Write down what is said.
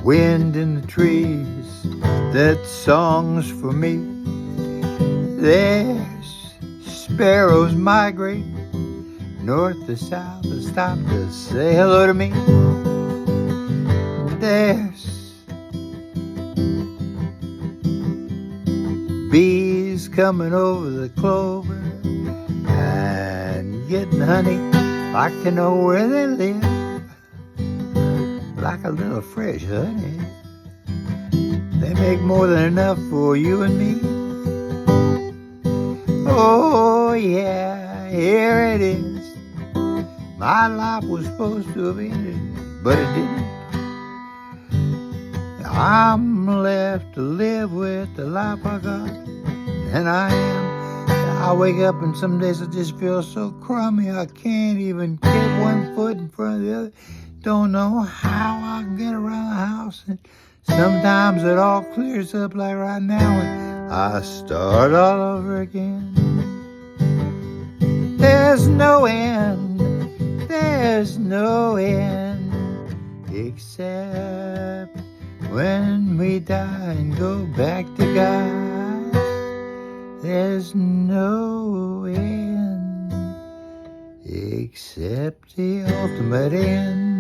wind in the trees, that song's for me. There's sparrows migrate north to south and stop to say hello to me. There's bees coming over the clover and getting honey. Like to know where they live, like a little fresh honey. They make more than enough for you and me. Oh yeah, here it is. My life was supposed to have ended, but it didn't. I'm left to live with the life I got, and I am. I wake up and some days I just feel so crummy I can't even get one foot in front of the other. Don't know how I can get around the house, and sometimes it all clears up like right now and I start all over again. There's no end, there's no end, except when we die and go back to God. There's no end, except the ultimate end.